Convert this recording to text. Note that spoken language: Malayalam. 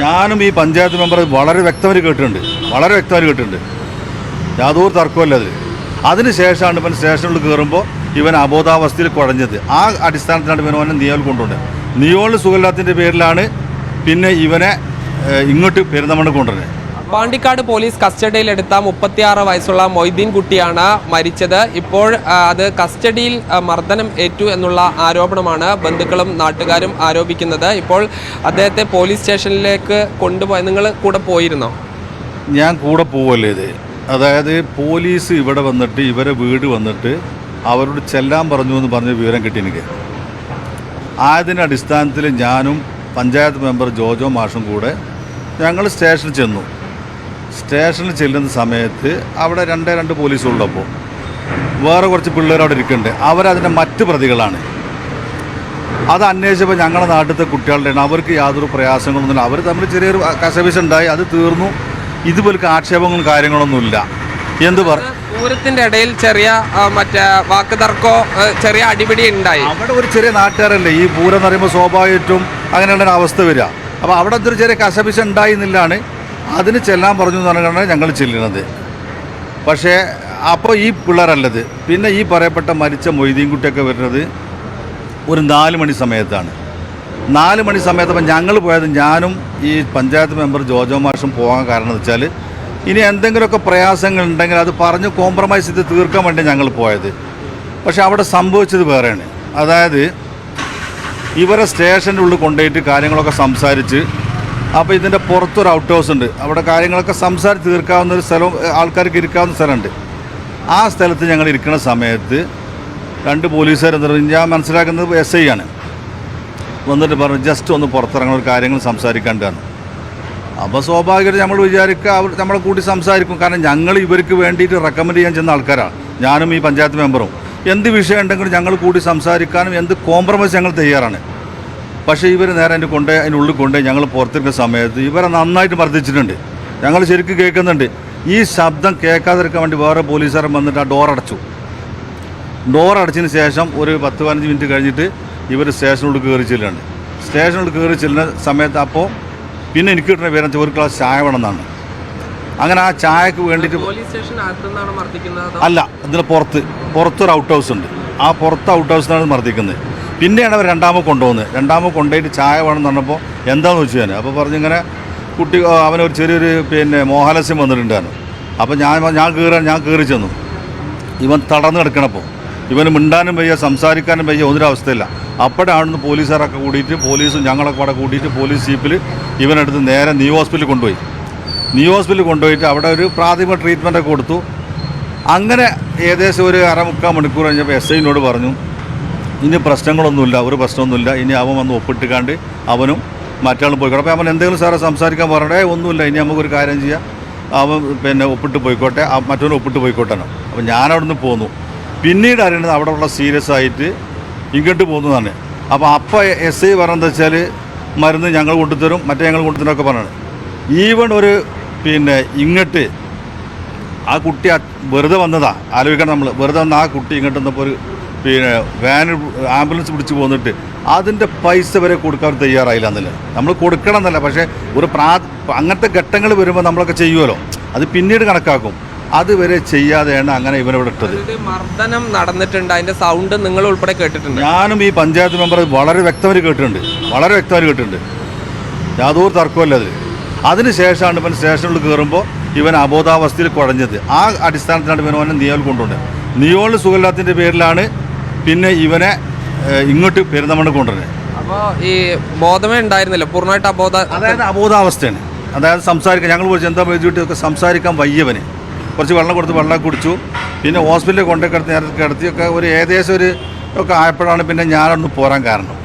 ഞാനും ഈ പഞ്ചായത്ത് മെമ്പർ വളരെ വ്യക്തമായി കേട്ടിട്ടുണ്ട്. യാതൊരു തർക്കമല്ല അത്. അതിനുശേഷമാണ് ഇവൻ സ്റ്റേഷനിൽ കയറുമ്പോൾ ഇവൻ അബോധാവസ്ഥയിൽ കുഴഞ്ഞത്. ആ അടിസ്ഥാനത്തിലാണ് ഇവനെ നിയോൾ കൊണ്ടുവന്നത്. നിയോളിന് സുഖമില്ലാത്തതിൻ്റെ പേരിലാണ് പിന്നെ ഇവനെ ഇങ്ങോട്ട് പെരുന്തമണ്ണ കൊണ്ടുവരുന്നത്. പാണ്ടിക്കാട് പോലീസ് കസ്റ്റഡിയിലെടുത്ത 36 വയസ്സുള്ള മൊയ്തീൻ കുട്ടിയാണ് മരിച്ചത്. ഇപ്പോൾ അത് കസ്റ്റഡിയിൽ മർദ്ദനം ഏറ്റു എന്നുള്ള ആരോപണമാണ് ബന്ധുക്കളും നാട്ടുകാരും ആരോപിക്കുന്നത്. ഇപ്പോൾ അദ്ദേഹത്തെ പോലീസ് സ്റ്റേഷനിലേക്ക് കൊണ്ടുപോയി. നിങ്ങൾ കൂടെ പോയിരുന്നോ? ഞാൻ കൂടെ പോവല്ലേ ഇത്. അതായത് പോലീസ് ഇവിടെ വന്നിട്ട് ഇവരെ വീട് വന്നിട്ട് അവരോട് ചെല്ലാൻ പറഞ്ഞു എന്ന് പറഞ്ഞ വിവരം കിട്ടി എനിക്ക്. ആയതിൻ്റെ അടിസ്ഥാനത്തിൽ ഞാനും പഞ്ചായത്ത് മെമ്പർ ജോജോ മാഷും കൂടെ ഞങ്ങൾ സ്റ്റേഷനിൽ ചെന്നു. സ്റ്റേഷനിൽ ചെല്ലുന്ന സമയത്ത് അവിടെ രണ്ട് പോലീസുള്ളപ്പോൾ വേറെ കുറച്ച് പിള്ളേർ അവിടെ ഇരിക്കുന്നുണ്ട്. അവരതിൻ്റെ മറ്റ് പ്രതികളാണ്. അത് അന്വേഷിച്ചപ്പോൾ ഞങ്ങളുടെ നാട്ടിലത്തെ കുട്ടികളുടെയാണ്. അവർക്ക് യാതൊരു പ്രയാസങ്ങളൊന്നുമില്ല. അവർ തമ്മിൽ ചെറിയൊരു കശപിശുണ്ടായി, അത് തീർന്നു. ഇതുപോലൊക്കെ ആക്ഷേപങ്ങളും കാര്യങ്ങളൊന്നുമില്ല. എന്ത് പറഞ്ഞു പൂരത്തിൻ്റെ ഇടയിൽ ചെറിയ മറ്റേ വാക്ക് തർക്കോ ചെറിയ അടിപിടി ഉണ്ടായി. അവിടെ ഒരു ചെറിയ നാട്ടുകാരല്ലേ ഈ പൂരം എന്ന് പറയുമ്പോൾ സ്വാഭാവികമായിട്ടും അങ്ങനെയുള്ള അവസ്ഥ വരിക. അപ്പോൾ അവിടെ ഒരു ചെറിയ കശപിശ ഉണ്ടായി എന്നില്ലാണ് അതിന് ചെല്ലാൻ പറഞ്ഞു എന്ന് പറഞ്ഞാണ് ഞങ്ങൾ ചെല്ലുന്നത്. പക്ഷേ അപ്പോൾ ഈ പിള്ളേരല്ലത്. പിന്നെ ഈ പറയപ്പെട്ട മരിച്ച മൊയ്തീൻ കുട്ടിയൊക്കെ വരുന്നത് ഒരു 4 മണി സമയത്താണ്. 4 മണി സമയത്തപ്പോൾ ഞങ്ങൾ പോയത്, ഞാനും ഈ പഞ്ചായത്ത് മെമ്പർ ജോജോ മാഷും പോകാൻ കാരണം എന്ന് വെച്ചാൽ ഇനി എന്തെങ്കിലുമൊക്കെ പ്രയാസങ്ങൾ ഉണ്ടെങ്കിൽ അത് പറഞ്ഞ് കോംപ്രമൈസ് ചെയ്ത് തീർക്കാൻ വേണ്ടി ഞങ്ങൾ പോയത്. പക്ഷെ അവിടെ സംഭവിച്ചത് വേറെയാണ്. അതായത് ഇവരെ സ്റ്റേഷൻ്റെ ഉള്ളിൽ കൊണ്ടുപോയിട്ട് കാര്യങ്ങളൊക്കെ സംസാരിച്ച്, അപ്പോൾ ഇതിൻ്റെ പുറത്തൊരു ഔട്ട് ഹൗസ് ഉണ്ട്. അവിടെ കാര്യങ്ങളൊക്കെ സംസാരിച്ച് തീർക്കാവുന്ന ഒരു സ്ഥലം, ആൾക്കാർക്ക് ഇരിക്കാവുന്ന സ്ഥലമുണ്ട്. ആ സ്ഥലത്ത് ഞങ്ങൾ ഇരിക്കുന്ന സമയത്ത് 2 പോലീസുകാർ ഞാൻ മനസ്സിലാക്കുന്നത് SI ആണ്, വന്നിട്ട് പറഞ്ഞു ജസ്റ്റ് ഒന്ന് പുറത്തിറങ്ങുന്ന കാര്യങ്ങൾ സംസാരിക്കാണ്ടാണ്. അപ്പോൾ സ്വാഭാവികമായിട്ട് നമ്മൾ വിചാരിക്കുക അവർ നമ്മളെ കൂട്ടി സംസാരിക്കും. കാരണം ഞങ്ങൾ ഇവർക്ക് വേണ്ടിയിട്ട് റെക്കമെൻഡ് ചെയ്യാൻ ചെന്ന ആൾക്കാരാണ്, ഞാനും ഈ പഞ്ചായത്ത് മെമ്പറും. എന്ത് വിഷയം ഉണ്ടെങ്കിലും ഞങ്ങൾ കൂടി സംസാരിക്കാനും എന്ത് കോംപ്രമൈസ് ഞങ്ങൾ തയ്യാറാണ്. പക്ഷേ ഇവർ നേരെ അതിൻ്റെ ഉള്ളിൽ കൊണ്ടുപോയി ഞങ്ങൾ പുറത്തിരിക്കുന്ന സമയത്ത് ഇവരെ നന്നായിട്ട് മർദ്ദിച്ചിട്ടുണ്ട്. ഞങ്ങൾ ശരിക്കും കേൾക്കുന്നുണ്ട്. ഈ ശബ്ദം കേൾക്കാതിരിക്കാൻ വേണ്ടി വേറെ പോലീസുകാരൻ വന്നിട്ട് ആ ഡോർ അടച്ചതിന് ശേഷം ഒരു 10-15 മിനിറ്റ് കഴിഞ്ഞിട്ട് ഇവർ സ്റ്റേഷനിലോട്ട് കയറി ചെല്ലുന്നുണ്ട്. സ്റ്റേഷനിലോട്ട് കയറി ചെല്ലുന്ന സമയത്ത് അപ്പോൾ പിന്നെ എനിക്ക് കിട്ടുന്ന പേരെന്ന് വെച്ചാൽ ഒരു ഗ്ലാസ് ചായ വേണമെന്നാണ്. അങ്ങനെ ആ ചായക്ക് വേണ്ടിയിട്ട് അല്ല, ഇതിന് പുറത്തൊരു ഔട്ട് ഹൗസ് ഉണ്ട്. ആ പുറത്ത് ഔട്ട് ഹൗസിനാണ് മർദ്ദിക്കുന്നത്. പിന്നെയാണ് അവർ രണ്ടാമത് കൊണ്ടുപോയിട്ട് ചായ വേണമെന്ന് പറഞ്ഞപ്പോൾ എന്താണെന്ന് വെച്ചു ഞാൻ. അപ്പോൾ പറഞ്ഞിങ്ങനെ കുട്ടി അവനൊരു ചെറിയൊരു മോഹാലസ്യം വന്നിട്ടുണ്ടായിരുന്നു. അപ്പോൾ ഞാൻ കയറി ചെന്നു. ഇവൻ തടർന്ന് കിടക്കണപ്പോൾ ഇവന് മിണ്ടാനും വയ്യ, സംസാരിക്കാനും വയ്യ, ഒന്നൊരവസ്ഥയില്ല. അപ്പോഴാണ് പോലീസുകാരൊക്കെ കൂടിയിട്ട്, പോലീസും ഞങ്ങളൊക്കെ അവിടെ കൂടിയിട്ട് പോലീസ് ജീപ്പിൽ ഇവനെടുത്ത് നേരെ ന്യൂ ഹോസ്പിറ്റലിൽ കൊണ്ടുപോയിട്ട് അവിടെ ഒരു പ്രാഥമിക ട്രീറ്റ്മെൻറ്റൊക്കെ കൊടുത്തു. അങ്ങനെ ഏകദേശം ഒരു 1/4 മണിക്കൂർ കഴിഞ്ഞപ്പോൾ SIനോട് പറഞ്ഞു ഇനി പ്രശ്നങ്ങളൊന്നുമില്ല, ഒരു പ്രശ്നമൊന്നുമില്ല, ഇനി അവൻ വന്ന് ഒപ്പിട്ടിക്കാണ്ട് അവനും മറ്റാളും പോയിക്കോട്ടെ. അപ്പോൾ അവൻ എന്തെങ്കിലും സാറെ സംസാരിക്കാൻ പറഞ്ഞേ ഒന്നുമില്ല, ഇനി നമുക്കൊരു കാര്യം ചെയ്യാം, അവൻ ഒപ്പിട്ട് പോയിക്കോട്ടെ, മറ്റവനും ഒപ്പിട്ട് പോയിക്കോട്ടെ. അപ്പോൾ ഞാനവിടെ നിന്ന് പോന്നു. പിന്നീട് അറിയുന്നത് അവിടെ ഉള്ള സീരിയസ് ആയിട്ട് ഇങ്ങോട്ട് പോകുന്നതാണ്. അപ്പോൾ SI പറഞ്ഞതെന്ന് വെച്ചാൽ മരുന്ന് ഞങ്ങൾ കൊണ്ടുതരും, മറ്റേ ഞങ്ങൾ കൊണ്ടുതരുമൊക്കെ പറഞ്ഞത്. ഈവൺ ഒരു ഇങ്ങോട്ട് ആ കുട്ടി വെറുതെ വന്നതാണ്, ആലോചിക്കണം നമ്മൾ. വെറുതെ വന്ന ആ കുട്ടി ഇങ്ങോട്ട് വന്നപ്പോൾ ഒരു ആംബുലൻസ് പിടിച്ച് പോന്നിട്ട് അതിൻ്റെ പൈസ വരെ കൊടുക്കാൻ തയ്യാറായില്ല എന്നല്ല. നമ്മൾ കൊടുക്കണം എന്നല്ല, പക്ഷേ ഒരു അങ്ങനത്തെ ഘട്ടങ്ങൾ വരുമ്പോൾ നമ്മളൊക്കെ ചെയ്യുമല്ലോ, അത് പിന്നീട് കണക്കാക്കും. അതുവരെ ചെയ്യാതെയാണ് അങ്ങനെ ഇവനിവിടെ ഇട്ടത്. മർദ്ദനം നടന്നിട്ടുണ്ട്, അതിൻ്റെ സൗണ്ട് നിങ്ങൾ ഉൾപ്പെടെ കേട്ടിട്ടുണ്ട്. ഞാനും ഈ പഞ്ചായത്ത് മെമ്പർ വളരെ വ്യക്തമായി കേട്ടിട്ടുണ്ട്. യാതൊരു തർക്കമല്ല അത്. അതിനുശേഷമാണ് ഇവൻ സ്റ്റേഷനിൽ കയറുമ്പോൾ ഇവൻ അബോധാവസ്ഥയിൽ കുഴഞ്ഞത്. ആ അടിസ്ഥാനത്തിലാണ് ഇവനെ നിയോൾ കൊണ്ടുവന്നത്. നിയോളിന് സുഖമില്ലാത്തതിൻ്റെ പേരിലാണ് പിന്നെ ഇവനെ ഇങ്ങോട്ട് പെരുന്തമണ്ണ കൊണ്ടുവരുന്നത്. അപ്പോൾ ഈ ബോധമേ ഉണ്ടായിരുന്നില്ല, പൂർണ്ണമായിട്ട് അതായത് അബോധാവസ്ഥയാണ്. അതായത് സംസാരിക്കാൻ ഞങ്ങൾ പോയി എന്താ വെച്ചിട്ടൊക്കെ സംസാരിക്കാൻ വയ്യവന്. കുറച്ച് വെള്ളം കൊടുത്ത് വെള്ളം കുടിച്ചു. പിന്നെ ഹോസ്പിറ്റലിൽ കൊണ്ടുപോയി കിടത്തിയൊക്കെ ഒരു ഏകദേശം ഒക്കെ ആയപ്പോഴാണ് പിന്നെ ഞാനൊന്ന് പോരാൻ കാരണം.